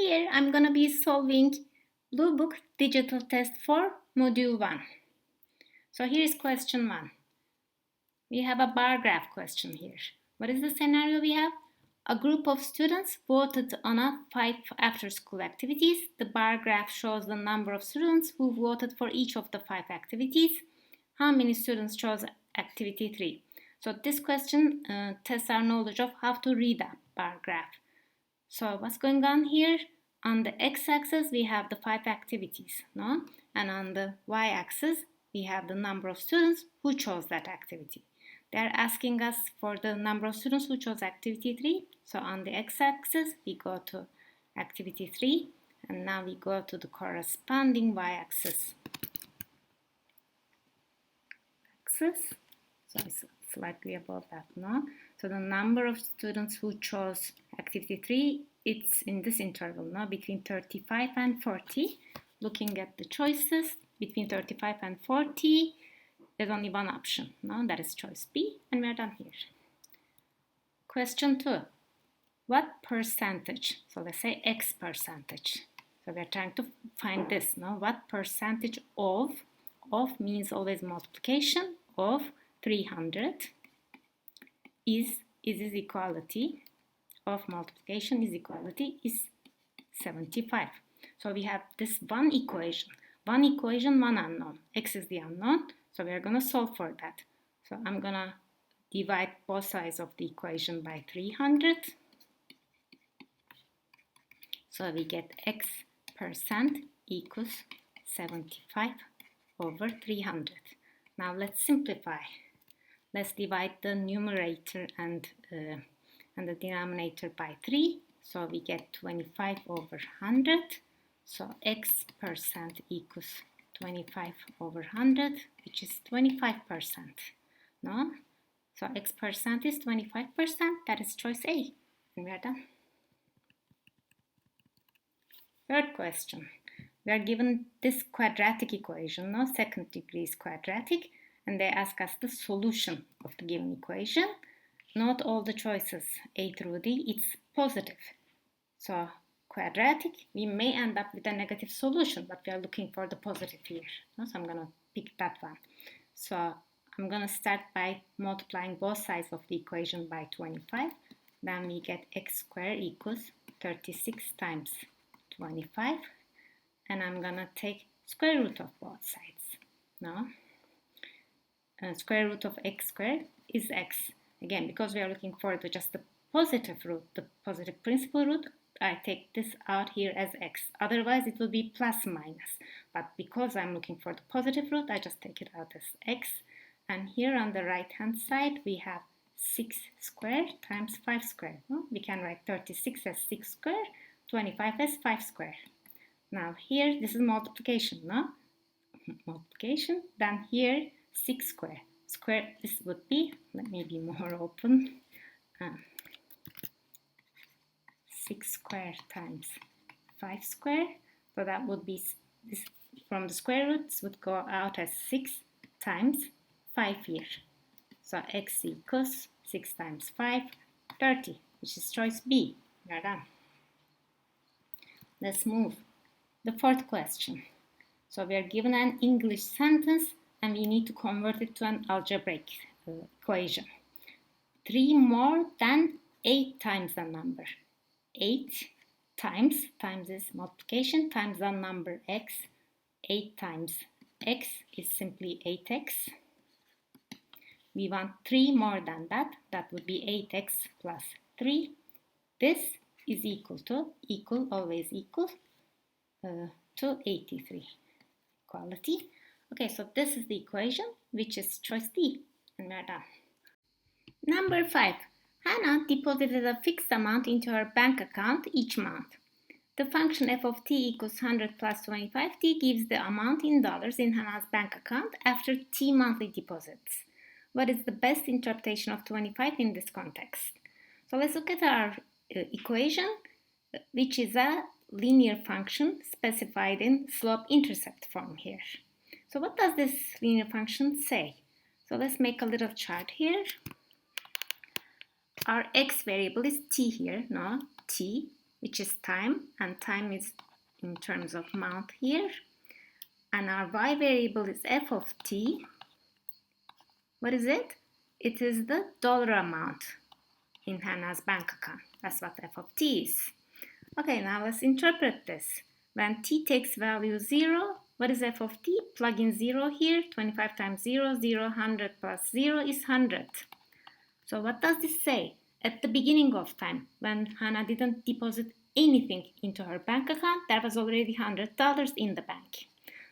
Here I'm going to be solving Blue Book Digital Test for Module 1. So here is question 1. We have a bar graph question here. What is the scenario we have? A group of students voted on 5 after-school activities. The bar graph shows the number of students who voted for each of the 5 activities. How many students chose activity 3? So this question tests our knowledge of how to read a bar graph. So what's going on here? On the x-axis we have the 5 activities, no? And on the y-axis we have the number of students who chose that activity. They're asking us for the number of students who chose activity 3. So on the x-axis we go to activity 3 and now we go to the corresponding y-axis. So it's slightly above that, no? So the number of students who chose activity 3, it's in this interval, no? Between 35 and 40. Looking at the choices, between 35 and 40, there's only one option, no? That is choice B, and we're done here. Question 2. What percentage? So let's say X percentage. So we're trying to find this, no? What percentage of means always multiplication, of 300 is equality of multiplication is equality is 75. So we have this one equation, one unknown. X is the unknown, so we are going to solve for that. So I'm going to divide both sides of the equation by 300. So we get X percent equals 75 over 300. Now let's simplify. Let's divide the numerator and the denominator by 3. So we get 25 over 100. So X percent equals 25 over 100, which is 25%. No? So X percent is 25%. That is choice A. And we are done. Third question. We are given this quadratic equation, no? Second degree is quadratic, and they ask us the solution of the given equation. Not all the choices A through D, it's positive. So quadratic, we may end up with a negative solution, but we are looking for the positive here. So I'm going to pick that one. So I'm going to start by multiplying both sides of the equation by 25. Then we get x squared equals 36 times 25. And I'm going to take square root of both sides. Now, square root of x squared is x. Again, because we are looking for just the positive root, the positive principal root, I take this out here as x. Otherwise, it will be plus minus. But because I'm looking for the positive root, I just take it out as x. And here on the right-hand side, we have 6 squared times 5 squared. Well, we can write 36 as 6 squared, 25 as 5 squared. Now here, this is multiplication, no? Multiplication. Then here, 6 squared. Square, this would be, let me be more open. 6 squared times 5 squared. So that would be, this from the square roots would go out as 6 times 5 here. So x equals 6 times 5, 30, which is choice B. We are done. Let's move. The fourth question. So we are given an English sentence and we need to convert it to an algebraic equation. 3 more than 8 times the number. 8 times is multiplication, times the number x. 8 times x is simply 8x. We want 3 more than that. That would be 8x plus 3. This is always equal to 83. Equality. Okay, so this is the equation, which is choice D, and we're done. Number 5. Hannah deposited a fixed amount into her bank account each month. The function f of t equals 100 plus 25t gives the amount in dollars in Hannah's bank account after t monthly deposits. What is the best interpretation of 25 in this context? So let's look at our equation, which is a linear function specified in slope-intercept form here. So what does this linear function say? So let's make a little chart here. Our x variable is t here, no? T. which is time, and time is in terms of month here. And our y variable is f of t. What is it? It is the dollar amount in Hannah's bank account. That's what f of t is. Okay, now let's interpret this. When t takes value 0, what is f of t? Plug in 0 here. 25 times 0, 0, 100 plus 0 is 100. So what does this say? At the beginning of time, when Hannah didn't deposit anything into her bank account, there was already $100 in the bank.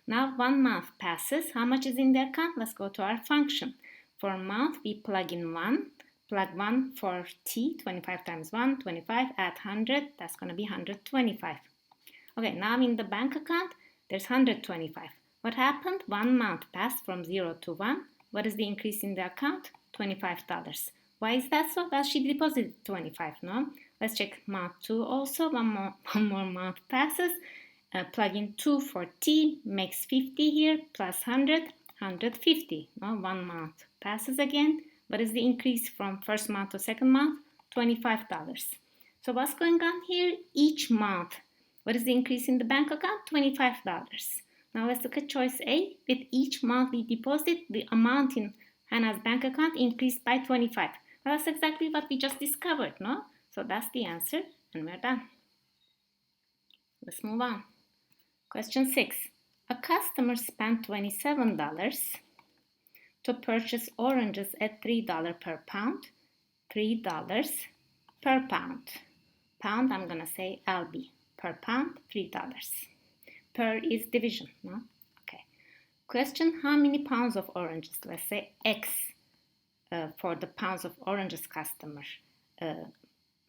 Now 1 month passes. How much is in the account? Let's go to our function. For a month, we plug in 1. Plug 1 for t, 25 times 1, 25, add 100, that's going to be 125. Okay, now in the bank account, there's 125. What happened? 1 month passed from 0 to 1. What is the increase in the account? $25. Why is that so? Well, she deposited 25, no? Let's check month 2 also. One more month passes. Plug in 2 for t, makes 50 here, plus 100, 150. No? 1 month passes again. What is the increase from first month to second month? $25. So what's going on here? Each month, what is the increase in the bank account? $25. Now let's look at choice A. With each monthly deposit, the amount in Hannah's bank account increased by 25. Well, that's exactly what we just discovered, no? So that's the answer, and we're done. Let's move on. Question 6. A customer spent $27 to purchase oranges at $3 per pound. $3 per pound. Pound, I'm going to say LB. Per pound, $3. Per is division, no? Okay. Question, how many pounds of oranges? Let's say X for the pounds of oranges customer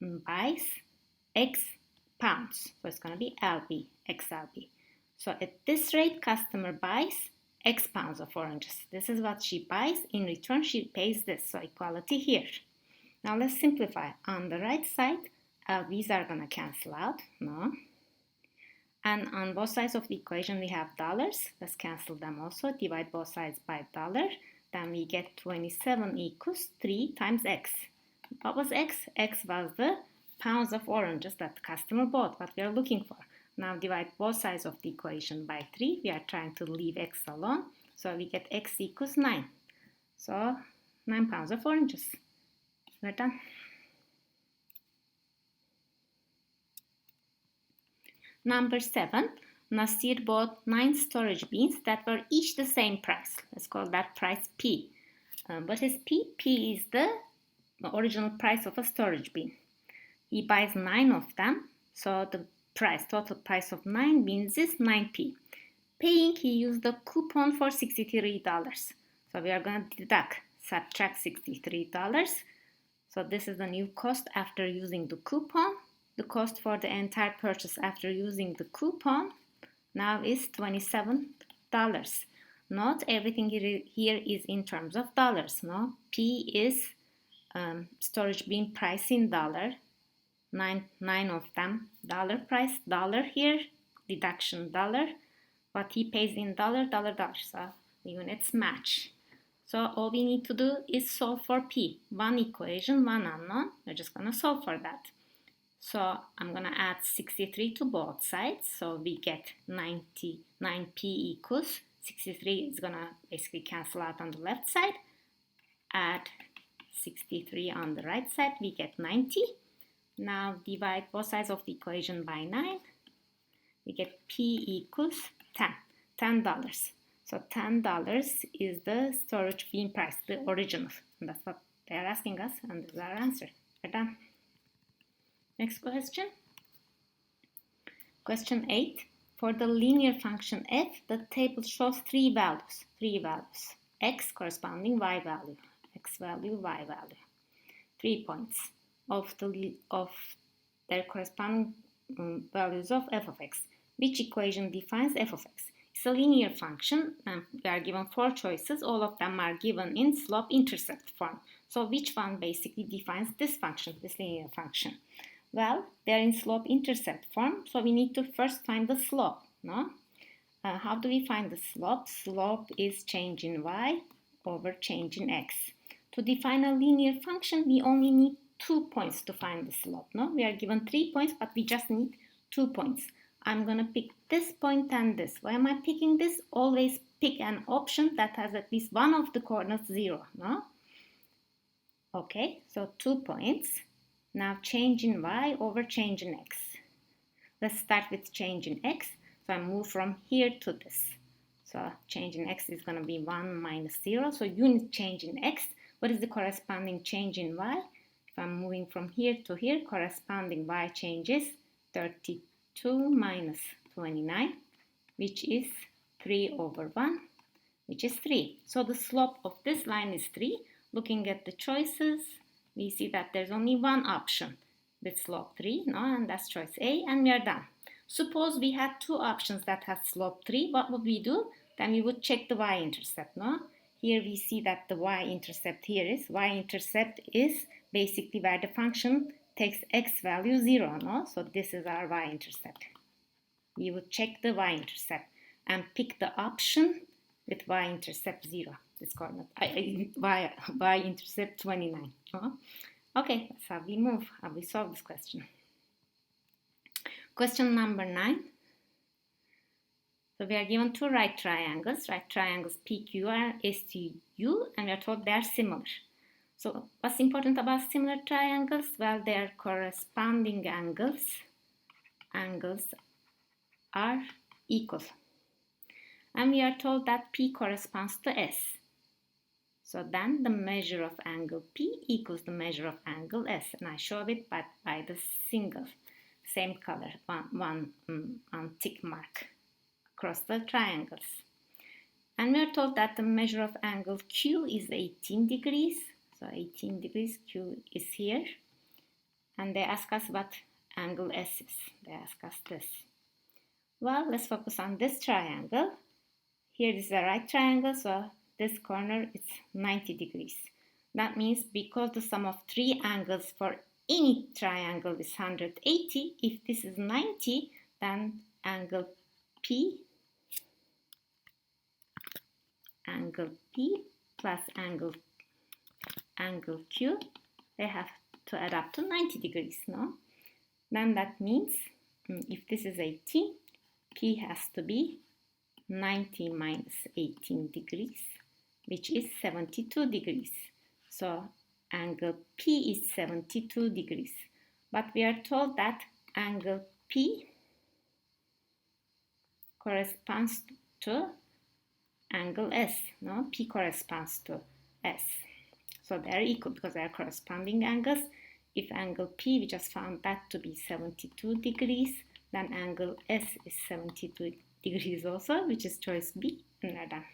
buys X pounds. So it's going to be LB, XLB. So at this rate, customer buys X pounds of oranges. This is what she buys. In return, she pays this. So equality here. Now let's simplify. On the right side, LBs are going to cancel out. No. And on both sides of the equation, we have dollars. Let's cancel them also. Divide both sides by dollar. Then we get 27 equals 3 times X. What was X? X was the pounds of oranges that the customer bought, what we are looking for. Now divide both sides of the equation by 3. We are trying to leave X alone. So we get X equals 9. So 9 pounds of oranges. We're done. Number 7. Nasir bought 9 storage bins that were each the same price. Let's call that price P. What is P? P is the original price of a storage bin. He buys 9 of them. So the total price of 9 bins is 9p. Paying, he used the coupon for $63. So we are going to subtract $63. So this is the new cost after using the coupon. The cost for the entire purchase after using the coupon now is $27. Not everything here is in terms of dollars. No, P is storage bin price in dollar. 9 of them dollar price, dollar here, deduction dollar. What he pays in dollar. So the units match. So all we need to do is solve for P. One equation, one unknown. We're just going to solve for that. So I'm going to add 63 to both sides. So we get 99p equals 63 is going to basically cancel out on the left side. Add 63 on the right side. We get 90. Now divide both sides of the equation by 9. We get P equals 10. $10. So $10 is the storage bin price, the original. And that's what they are asking us, and this is our answer. We're done. Next question. Question 8. For the linear function f, the table shows 3 values. X corresponding y value. X value, y value. 3 points of their corresponding values of f of x. Which equation defines f of x? It's a linear function, and we are given 4 choices. All of them are given in slope-intercept form. So which one basically defines this function, this linear function? Well, they're in slope-intercept form, so we need to first find the slope, no? How do we find the slope? Slope is change in y over change in x. To define a linear function, we only need 2 points to find the slope. No, we are given 3 points, but we just need 2 points. I'm gonna pick this point and this. Why am I picking this? Always pick an option that has at least one of the coordinates 0. No? Okay, so 2 points. Now change in y over change in x. Let's start with change in x. So I move from here to this. So change in x is going to be 1 minus 0. So unit change in x. What is the corresponding change in y? If I'm moving from here to here, corresponding y change is 32 minus 29, which is 3 over 1, which is 3. So the slope of this line is 3. Looking at the choices, we see that there's only one option with slope 3, no? And that's choice A, and we are done. Suppose we had two options that had slope 3, what would we do? Then we would check the y-intercept, no? Here we see that the y-intercept here is, y-intercept is basically where the function takes x value 0, no? So this is our y-intercept. We would check the y-intercept and pick the option with y-intercept 0, this coordinate, y-intercept 29. Okay, that's how we move, how we solve this question. Question number 9. So we are given two right triangles PQ and STU, and we are told they are similar. So what's important about similar triangles? Well, their corresponding angles are equal. And we are told that P corresponds to S. So then the measure of angle P equals the measure of angle S. And I show it by the single, same color, one tick mark across the triangles. And we are told that the measure of angle Q is 18 degrees. So 18 degrees, Q is here. And they ask us what angle S is. They ask us this. Well, let's focus on this triangle. Here is a right triangle, so this corner is 90 degrees. That means because the sum of three angles for any triangle is 180, if this is 90, then angle P plus angle Q, they have to add up to 90 degrees, no? Then that means if this is 18, P has to be 90 minus 18 degrees, which is 72 degrees. So angle P is 72 degrees. But we are told that angle P corresponds to angle S. No, P corresponds to S. So they are equal because they are corresponding angles. If angle P, we just found that to be 72 degrees, then angle S is 72 degrees also, which is choice B, and we are done.